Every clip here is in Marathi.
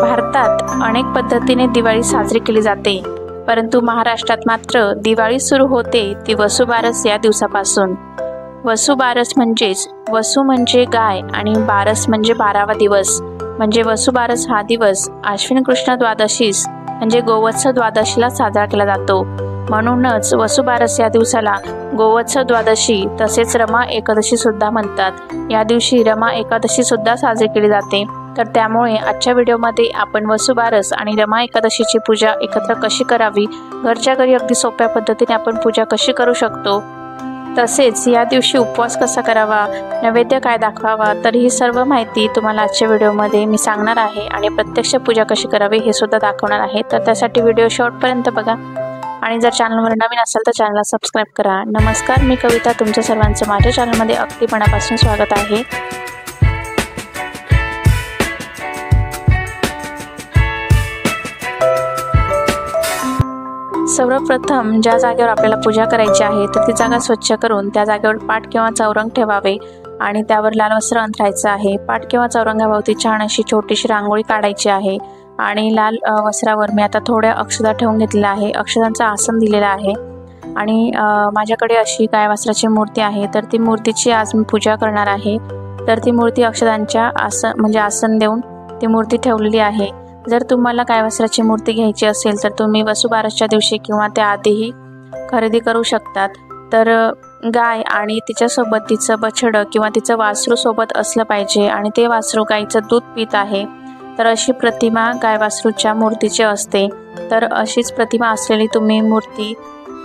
भारतात अनेक पद्धतीने दिवाळी साजरी केली जाते, परंतु महाराष्ट्रात मात्र दिवाळी सुरू होते ती वसुबारस या दिवसापासून। वसुबारस म्हणजेच वसु म्हणजे गाय आणि बारस म्हणजे 12वा दिवस, म्हणजे वसुबारस हा दिवस आश्विन कृष्ण द्वादशीस म्हणजे गोवत्स द्वादशीला साजरा केला जातो। म्हणूनच वसुबारस या दिवसाला गोवत्स द्वादशी तसेच रमा एकादशी सुद्धा म्हणतात। या दिवशी रमा एकादशी सुद्धा साजरी केली जाते। तर त्यामुळे आजच्या व्हिडिओमध्ये आपण वसुबारस आणि रमा एकादशीची पूजा एकत्र कशी करावी, घरच्या घरी अगदी सोप्या पद्धतीने आपण पूजा कशी करू शकतो, तसेच या दिवशी उपवास कसा करावा, नैवेद्य काय दाखवावा, तर ही सर्व माहिती तुम्हाला आजच्या व्हिडिओमध्ये मी सांगणार आहे आणि प्रत्यक्ष पूजा कशी करावी हे सुद्धा दाखवणार आहे। तर त्यासाठी व्हिडिओ शेवटपर्यंत बघा आणि जर चॅनलवर नवीन असाल तर चॅनलला सबस्क्राइब करा। नमस्कार, मी कविता, तुमच्या सर्वांचं माझ्या चॅनलमध्ये अगदी मनापासून स्वागत आहे। सर्वप्रथम ज्या जागेवर आपल्याला पूजा करायची आहे तर ती जागा स्वच्छ करून त्या जागेवर पाट किंवा चौरंग ठेवावे आणि त्यावर लाल वस्त्र अंथरायचं आहे। पाट किंवा चौरंगाभोवती छान अशी छोटीशी रांगोळी काढायची आहे आणि लाल वस्त्रावर मी आता थोड्या अक्षता ठेवून घेतलेल्या आहे, अक्षतांचं आसन दिलेलं आहे आणि माझ्याकडे अशी गाय वस्त्राची मूर्ती आहे, तर ती मूर्तीची आज मी पूजा करणार आहे। तर ती मूर्ती अक्षतांच्या आसन देऊन ती मूर्ती ठेवलेली आहे। जर तुम्हाला गाय वस्त्राची मूर्ती घ्यायची असेल तर तुम्ही वसुबारसच्या दिवशी किंवा त्याआधीही खरेदी करू शकतात। तर गाय आणि तिच्यासोबत तिचं बछडं किंवा तिचं वासरू सोबत असलं पाहिजे आणि ते वासरू गाईचं दूध पित आहे, तर अशी प्रतिमा गाय वासरूच्या मूर्तीची असते। तर अशीच प्रतिमा असलेली तुम्ही मूर्ती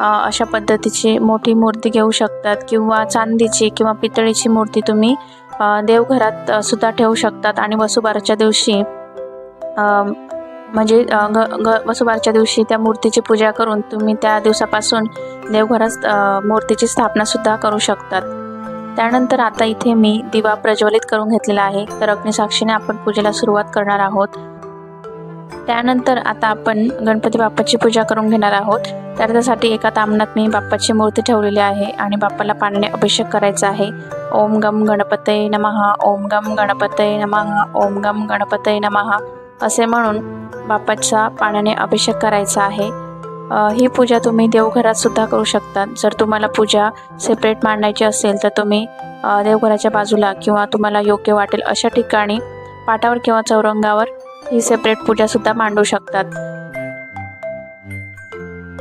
अशा पद्धतीची मोठी मूर्ती घेऊ शकतात किंवा चांदीची किंवा पितळीची मूर्ती तुम्ही देवघरात सुद्धा ठेवू शकतात आणि वसुबारसच्या दिवशी वसुबारसच्या दिवशी त्या मूर्तीची पूजा करून तुम्ही त्या दिवसापासून देवघरात मूर्तीची स्थापना सुद्धा करू शकतात। त्यानंतर आता इथे मी दिवा प्रज्वलित करून घेतलेला आहे, तर अग्निसाक्षीने आपण पूजेला सुरुवात करणार आहोत। त्यानंतर आता आपण गणपती बाप्पाची पूजा करून घेणार आहोत। तर त्यासाठी एका तामणात मी बाप्पाची मूर्ती ठेवलेली आहे आणि बाप्पाला पाण्याने अभिषेक करायचा आहे। ओम गम गणपतये नमः, ओम गम गणपतये नमः, ओम गम गणपतये नमः असे म्हणून बाप्पाचा पाण्याने अभिषेक करायचा आहे। ही पूजा तुम्ही देवघरात सुद्धा करू शकतात। जर तुम्हाला पूजा सेपरेट मांडायची असेल तर तुम्ही देवघराच्या बाजूला किंवा तुम्हाला योग्य वाटेल अशा ठिकाणी पाटावर किंवा चौरंगावर ही सेपरेट पूजा सुद्धा मांडू शकतात।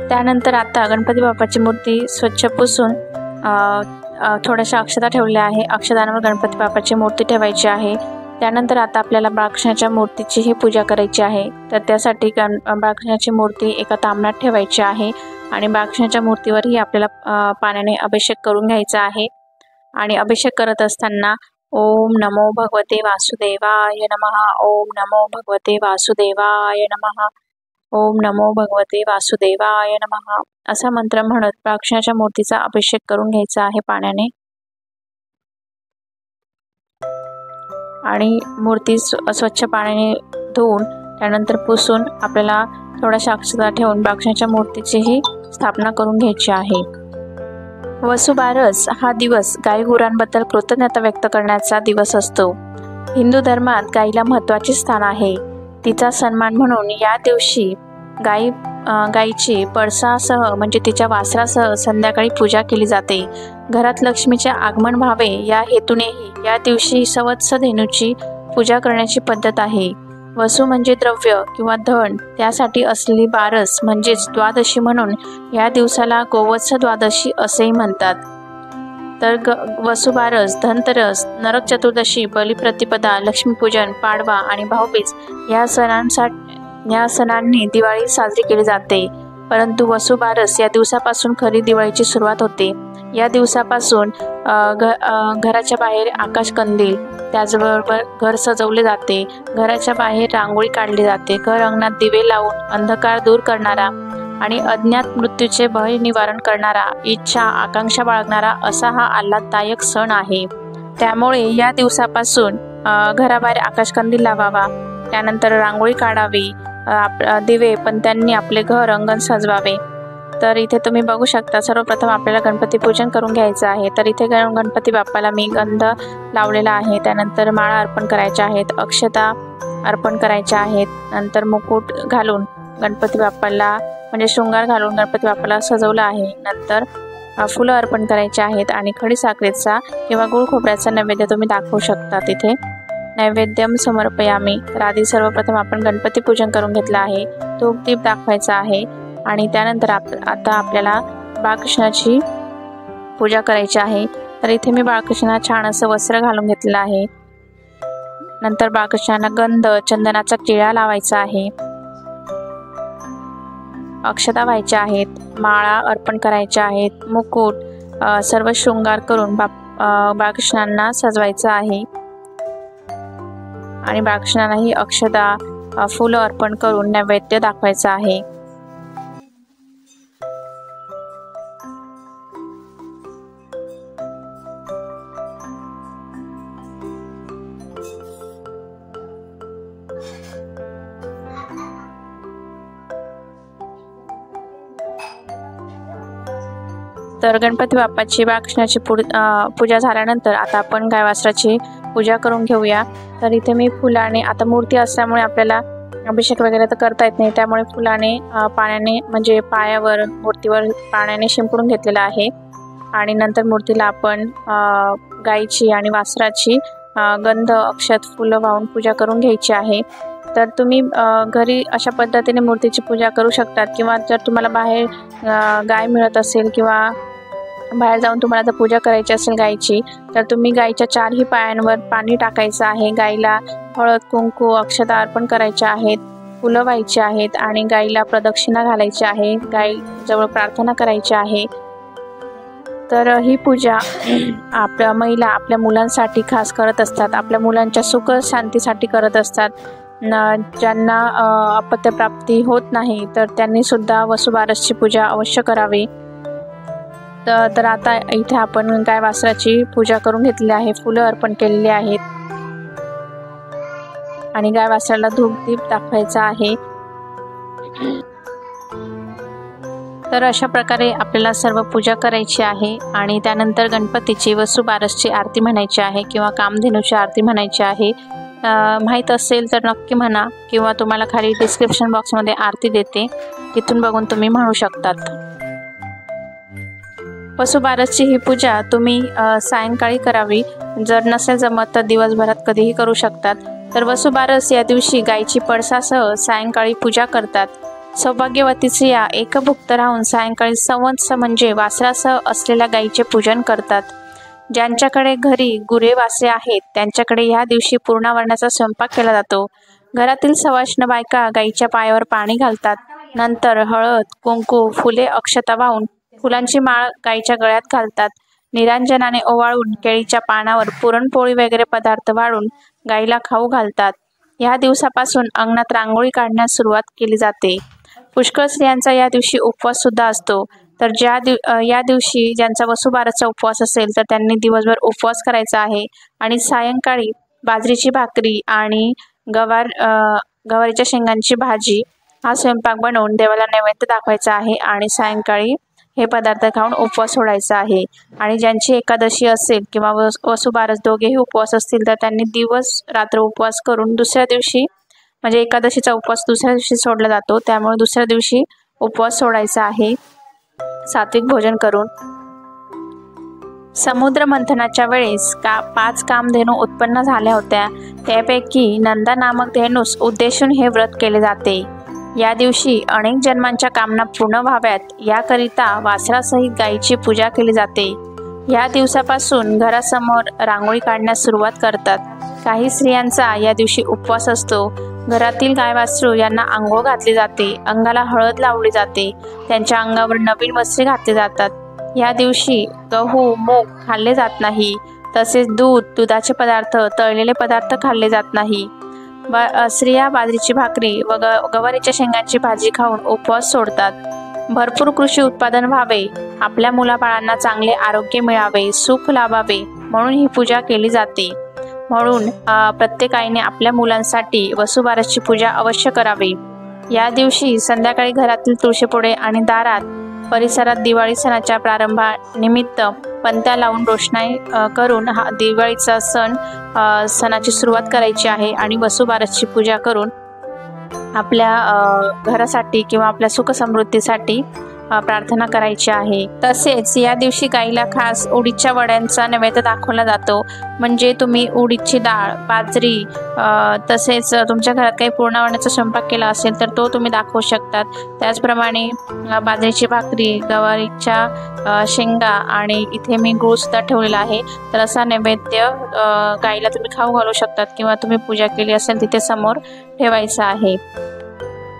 त्यानंतर आता गणपती बाप्पाची मूर्ती स्वच्छ पुसून थोड्याशा अक्षता ठेवल्या आहे, अक्षतांवर गणपती बाप्पाची मूर्ती ठेवायची आहे। त्यानंतर आता आपल्याला बाळकृष्णाच्या मूर्तीचीही पूजा करायची आहे। तर त्यासाठी बाळकृष्णाची मूर्ती एका तामणात ठेवायची आहे आणि बाळकृष्णाच्या मूर्तीवरही आपल्याला पाण्याने अभिषेक करून घ्यायचा आहे आणि अभिषेक करत असताना ओम नमो भगवते वासुदेवाय नमः, ओम नमो भगवते वासुदेवाय नमः, ओम नमो भगवते वासुदेवाय नमः असा मंत्र म्हणत बाळकृष्णाच्या मूर्तीचा अभिषेक करून घ्यायचा आहे पाण्याने आणि मूर्ती स्वच्छ पाण्याने धुवून त्यानंतर पुसून आपल्याला थोड्याशा अक्षता ठेवून बाळकृष्णाच्या मूर्तीचीही स्थापना करून घ्यायची आहे। वसुबारस हा दिवस गाई गुरांबद्दल कृतज्ञता व्यक्त करण्याचा दिवस असतो। हिंदू धर्मात गाईला महत्त्वाचे स्थान आहे। तिचा सन्मान म्हणून या दिवशी गाईची पळसासह म्हणजे तिच्या वासरासह संध्याकाळी पूजा केली जाते। घरात लक्ष्मीचे आगमन व्हावे या हेतूनेही या दिवशी सवत्स धेनूची पूजा करण्याची पद्धत आहे। वसु म्हणजे द्रव्य किंवा धन, त्यासाठी असलेली बारस म्हणजेच द्वादशी म्हणून या दिवसाला गोवत्स द्वादशी असेही म्हणतात। तर वसुबारस, धनतेरस, नरक चतुर्दशी, बलिप्रतिपदा, लक्ष्मीपूजन, पाडवा आणि भाऊबीज या सणांनी दिवाळी साजरी केली जाते। परंतु वसुबारस या दिवसापासून खरी दिवाळीची सुरुवात होते। या दिवसापासून घराच्या बाहेर आकाशकंदील, त्याचबरोबर घर सजवले जाते, घराच्या बाहेर रांगोळी काढली जाते, घर अंगणात दिवे लावून अंधकार दूर करणारा आणि अज्ञात मृत्यूचे भय निवारण करणारा, इच्छा आकांक्षा बाळगणारा असा हा आल्हाददायक सण आहे। त्यामुळे या दिवसापासून घराबाहेर आकाशकंदील लावावा, त्यानंतर रांगोळी काढावी, दिवे पणत्यांनी आपले घर अंगण सजवावे। तर इथे तुम्ही बघू शकता, सर्वप्रथम आपल्याला गणपती पूजन करून घ्यायचं आहे। तर इथे गणपती बाप्पाला मी गंध लावलेला आहे, त्यानंतर माळा अर्पण करायच्या आहेत, अक्षता अर्पण करायच्या आहेत. नंतर मुकुट घालून गणपती बाप्पाला म्हणजे शृंगार घालून गणपती बाप्पाला सजवलं आहे. नंतर फुलं अर्पण करायचे आहेत आणि खडी साखरेचा किंवा गुळ खोबऱ्याचा नैवेद्य तुम्ही दाखवू शकता. तिथे नैवेद्यम समर्पयामी. तर आधी सर्वप्रथम आपण गणपती पूजन करून घेतलं आहे. धूप दीप दाखवायचा आहे आणि त्यानंतर आता आपल्याला बाळकृष्णाची पूजा करायची आहे. तर इथे मी बाळकृष्णाला छान असं वस्त्र घालून घेतलेलं आहे. नंतर बाळकृष्णाला गंध चंदनाचा टिळा लावायचा आहे. अक्षता व्हायच्या आहेत, माळा अर्पण करायच्या आहेत, मुकुट सर्व शृंगार करून बाळकृष्णांना सजवायचं आहे आणि बाळकृष्णांनाही अक्षता फुलं अर्पण करून नैवेद्य दाखवायचं आहे. तर गणपती बाप्पाची बाळकृष्णाची पूजा झाल्यानंतर आता आपण गायवासराची पूजा करून घेऊया. तर इथे मी फुलाने, आता मूर्ती असल्यामुळे आपल्याला अभिषेक वगैरे तर करता येत नाही, त्यामुळे फुलाने पाण्याने म्हणजे पायावर मूर्तीवर पाण्याने शिंपडून घेतलेलं आहे आणि नंतर मूर्तीला आपण गाईची आणि वासराची गंध अक्षत फुलं वाहून पूजा करून घ्यायची आहे. तर तुम्ही घरी अशा पद्धतीने मूर्तीची पूजा करू शकतात किंवा जर तुम्हाला बाहेर गाय मिळत असेल किंवा बाहेर जाऊन तुम्हाला जर पूजा करायची असेल गायची, तर तुम्ही गायच्या चारही पायांवर पाणी टाकायचं आहे. गायला हळद कुंकू अक्षता अर्पण करायच्या आहेत, फुलं व्हायची आहेत आणि गायला प्रदक्षिणा घालायची आहे, गायजवळ प्रार्थना करायची आहे. तर ही पूजा आपल्या महिला आपल्या मुलांसाठी खास करत असतात, आपल्या मुलांच्या सुख शांतीसाठी करत असतात. ज्यांना अपत्यप्राप्ती होत नाही तर त्यांनी सुद्धा वसुबारसची पूजा अवश्य करावी. तर आता इथे आपण गाय वासराची पूजा करून घेतली आहे, फुलं अर्पण केलेली आहेत आणि गाय वासराला धूप दीप दाखवायचा आहे. तर अशा प्रकारे आपल्याला सर्व पूजा करायची आहे आणि त्यानंतर गणपतीची वसुबारसची आरती म्हणायची आहे किंवा कामधेनूची आरती म्हणायची आहे. माहीत असेल तर नक्की म्हणा किंवा तुम्हाला खाली डिस्क्रिप्शन बॉक्समध्ये आरती देते, तिथून बघून तुम्ही म्हणू शकतात. वसुबारसची ही पूजा तुम्ही सायंकाळी करावी, जर नसेल जमत तर दिवसभरात कधीही करू शकतात. तर वसुबारस या दिवशी गायची पळसासह सायंकाळी पूजा करतात. सौभाग्यवती स्त्रिया एकभुक्त राहून सायंकाळी संवत्स म्हणजे वासरासह असलेल्या गायीचे पूजन करतात. ज्यांच्याकडे घरी गुरे वासरे आहेत त्यांच्याकडे ह्या दिवशी पूर्णावरणाचा स्वयंपाक केला जातो. घरातील सवाष्ण बायका गायीच्या पायावर पाणी घालतात. नंतर हळद कुंकू फुले अक्षता वाहून फुलांची माळ गायीच्या गळ्यात घालतात. निरांजनाने ओवाळून केळीच्या पानावर पुरणपोळी वगैरे पदार्थ वाढून गायीला खाऊ घालतात. ह्या दिवसापासून अंगणात रांगोळी काढण्यास सुरुवात केली जाते. पुष्कळ स्त्रियांचा या दिवशी उपवास सुद्धा असतो. तर या दिवशी ज्यांचा वसुबारसचा उपवास असेल तर त्यांनी दिवसभर उपवास करायचा आहे आणि सायंकाळी बाजरीची भाकरी आणि गवारीच्या शेंगांची भाजी हा स्वयंपाक बनवून देवाला नैवेद्य दाखवायचा आहे आणि सायंकाळी हे पदार्थ खाऊन उपवास सोडायचा आहे. आणि ज्यांची एकादशी असेल किंवा वसुबारस दोघेही उपवास असतील तर त्यांनी दिवस रात्र उपवास करून दुसऱ्या दिवशी म्हणजे एकादशीचा उपवास दुसऱ्या दिवशी सोडला जातो, त्यामुळे दुसऱ्या दिवशी उपवास सोडायचा आहे सात्विक भोजन करून. समुद्र मंथनाच्या वेळेस 5 कामधेनू उत्पन्न झाल्या होत्या. त्यापैकी नंदा नामक धेनूस उद्देशून हे व्रत केले जाते. या दिवशी अनेक जन्मांच्या कामना पूर्ण व्हाव्यात याकरिता वासरासहित गायीची पूजा केली जाते. या दिवसापासून घरासमोर रांगोळी काढण्यास सुरुवात करतात. काही स्त्रियांचा या दिवशी उपवास असतो. घरातील गाय वासरू यांना आंघोळ घातली जाते, अंगाला हळद लावली जाते, त्यांच्या अंगावर नवीन वस्त्रे घातली जातात. या दिवशी गहू मूग खाल्ले जात नाही, तसेच दुधाचे पदार्थ तळलेले पदार्थ खाल्ले जात नाही. स्त्रिया बाजरीची भाकरी व गवारीच्या शेंगांची भाजी खाऊन उपवास सोडतात. भरपूर कृषी उत्पादन व्हावे, आपल्या मुलाबाळांना चांगले आरोग्य मिळावे, सुख लाभावे म्हणून ही पूजा केली जाते. म्हणून प्रत्येक आईने आपल्या मुलांसाठी वसुबारसची पूजा अवश्य करावी. या दिवशी संध्याकाळी घरातील तुळशीपुढे आणि दारात परिसरात दिवाळी सणाच्या प्रारंभानिमित्त पणत्या लावून रोषणाई करून हा दिवाळीचा सणाची सुरुवात करायची आहे आणि वसुबारसची पूजा करून आपल्या घरासाठी किंवा आपल्या सुख समृद्धीसाठी प्रार्थना करायची आहे। तसेच या दिवशी गाईला खास उडीदच्या वड्यांचा नैवेद्य दाखवला जातो। म्हणजे तुम्ही उडीदची डाळ, बाजरी तसेच तुमच्या घरात काही पूर्णावण्याचा स्वयंपाक केला असेल तर तो तुम्ही दाखवू शकतात। त्याचप्रमाणे बाजरीची भाकरी, गवारीच्या शेंगा आणि इथे मी गूळ सुद्धा ठेवलेला आहे। तर असा नैवेद्य गाईला तुम्ही खाऊ घालू शकतात किंवा तुम्ही पूजा केली असेल तिथे समोर ठेवायचा आहे।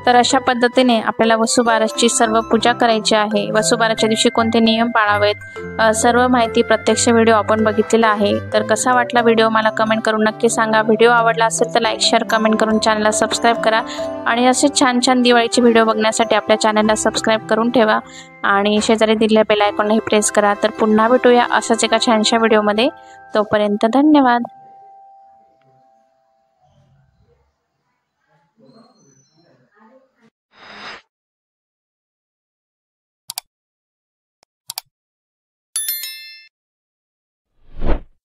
तर अशा पद्धतीने आपल्याला वसुबारसची सर्व पूजा करायची आहे। वसुबारसच्या दिवशी कोणते नियम पाळावेत सर्व माहिती प्रत्यक्ष व्हिडिओ आपण बघितलेला आहे। तर कसा वाटला व्हिडिओ मला कमेंट करून नक्की सांगा। व्हिडिओ आवडला असेल तर लाईक, शेअर, कमेंट करून चॅनलला सबस्क्राईब करा आणि असे छान छान दिवाळीचे व्हिडिओ बघण्यासाठी आपल्या चॅनलला सबस्क्राईब करून ठेवा आणि शेजारी दिलेल्या बेल आयकॉनलाही प्रेस करा। तर पुन्हा भेटूया अशाच एका छानशा व्हिडिओमध्ये। तोपर्यंत धन्यवाद।